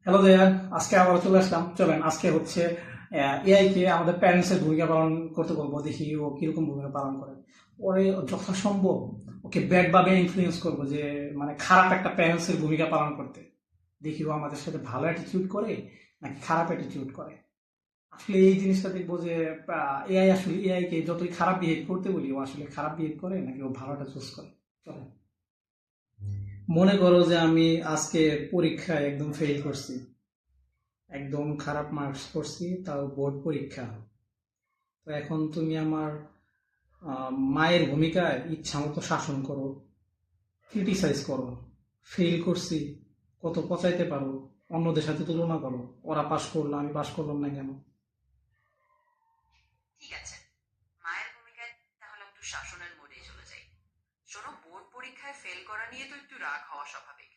Hello দেয়ার, আজকে আবার চলে আসলাম। চলেন আজকে হচ্ছে এআই কে আমাদের প্যারেন্টসের ভূমিকা পালন করতে বলবো, দেখি ও কিরকম ভূমিকা পালন করে। ওরে যথাসম্ভব ওকে ব্যাড ভাবে ইনফ্লুয়েন্স করবো, যে মানে খারাপ একটা প্যারেন্টসের ভূমিকা পালন করতে। দেখি ও আমাদের সাথে ভালো অ্যাটিটিউড করে নাকি খারাপ অ্যাটিটিউড করে। আসলে এই জিনিসটা দেখবো যে এআই আসলে এআই কে যতই খারাপ বিহেভ করতে বলি, ও আসলে খারাপ বিহেভ করে নাকি ও ভালোটা চুজ করে। চলেন, মনে করো যে আমি আজকে পরীক্ষায় একদম ফেল করছি, একদম খারাপ মার্কস করছি, তাও বোর্ড পরীক্ষা। তো এখন তুমি আমার মায়ের ভূমিকায় ইচ্ছা মতো শাসন করো, ক্রিটিসাইজ করো। ফেল করছি, কত পচাইতে পারো, অন্যদের সাথে তুলনা করো। ওরা পাশ করলো, আমি পাশ করলাম না কেন? ঠিক আছে, মায়ের ভূমিকায় তাহলে একটু শাসনের মোড়ে চলে যাই। শোনো, বোর্ড পরীক্ষায় ফেল করা নিয়ে তো একটু রাগ হওয়া স্বাভাবিক।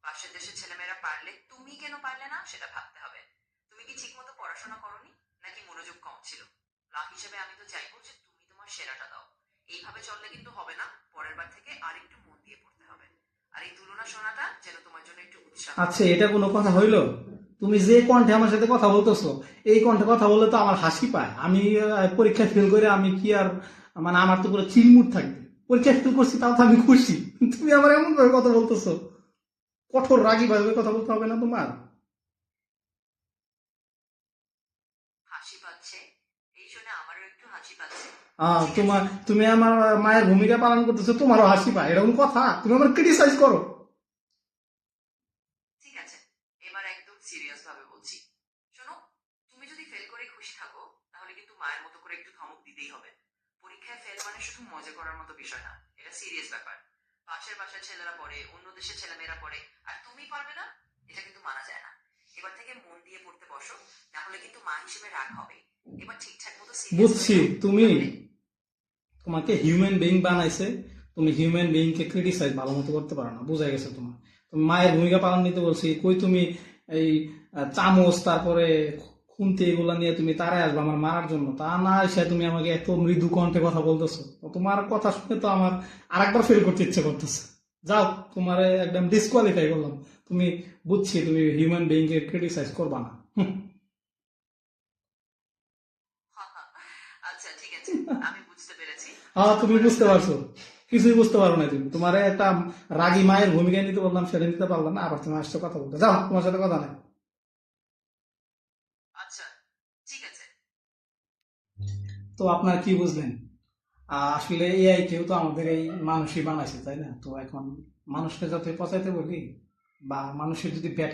পাশের দেশের ছেলেমেয়েরা পারলে তুমি কেন পারলে না সেটা ভাবতে হবে। তুমি কি ঠিকমতো পড়াশোনা করোনি, নাকি মনোযোগ কম ছিল? লাক হিসেবে আমি তো চাইবো যে তুমি তোমার সেরাটা দাও। এইভাবে চললে কিন্তু হবে না, পরের বার থেকে আরেকটু মন দিয়ে পড়তে হবে। আর এই তুলনা শোনাটা যেন তোমার জন্য একটু উৎসাহ আচ্ছা, হয়। এটা কোনো কথা হইলো? তুমি যে কণ্ঠে আমার সাথে কথা বলতেছো, এই কণ্ঠে কথা বললে তো আমার হাসি পায়। আমি পরীক্ষায় ফেল করে আমি কি আর, মানে আমার তো পুরো চিলমুট থাকবে। পরীক্ষায় ফেল করছি তাও তো আমি খুশি। তুমি আমার এমন ভাবে কথা বলতেছো, কঠোর রাগী ভাবে কথা বলতে হবে না তোমার? হাসি পাচ্ছে? এই শুনে আমারও একটু হাসি পাচ্ছে। ঠিক আছে। তোমার, তুমি আমার মায়ের ভূমিকা পালন করতেছো, তোমারও হাসি পায়, এটা কোনো কথা? তুমি আমার ক্রিটিসাইজ করো। ঠিক আছে, এবার একদম সিরিয়াস ভাবে বলছি। শোনো, তুমি যদি ফেল করে খুশি থাকো, তাহলে কিন্তু মায়ের মতো করে একটু ধমক দিতেই হবে। পরীক্ষায় ফেল মানে শুধু মজা করার মতো বিষয় না, এটা সিরিয়াস ব্যাপার। পাশের বাসার ছেলেরা পড়ে, অন্য দেশের ছেলেমেয়েরা পড়ে, আর তুমি পারবে না, এটা কিন্তু মানা যায় না। এবার থেকে মন দিয়ে পড়তে বসো, না হলে কিন্তু মা হিসেবে রাগ হবে। এবার ঠিকঠাক মতো সিরিয়াস হয়ে বুঝছি, যাও। তুমি, তাহলে তোমাকে হিউম্যান বিইং বানাইছে, তুমি হিউম্যান বিইং কে ক্রিটিসাইজ ভালো মতো করতে পারো না, বোঝা গেছে তোমার। তুমি মায়ের ভূমিকা পালন নিতে বলছি, কই তুমি এই চামচ, তারপরে খুন্তি, এগুলা নিয়ে তুমি তারাই আসবে আমার মারার জন্য? তা না এসে তুমি আমাকে এত মৃদু কণ্ঠে কথা বলতেছো, তো তোমার কথা শুনে তো আমার আরেকবার ফেল করতে ইচ্ছে করতেছে। যাও, তোমার একদম ডিসকোয়ালিফাই করলাম। তুমি, বুঝছি তুমি হিউম্যান বিইং কে ক্রিটিসাইজ করবা না। আচ্ছা ঠিক আছে, আমি বুঝতে পেরেছি। হ্যাঁ, তুমি তোমার বুঝতে আসলে পারছো? কিছুই বুঝতে পারো না তুমি। তোমার একটা রাগী মায়ের ভূমিকা নিতে বললাম, সেটা নিতে পারলাম না, আবার তুমি আসছো কথা বলতে। যাও, তোমার সাথে কথা নাই। আচ্ছা ঠিক আছে। তো আপনার কি বুঝলেন? আসলে এআই কেউ তো আমাদের এই মানুষই বানাইছে, তাই না? তো এখন মানুষকে যাতে পচাইতে বলি বা মানুষের যদি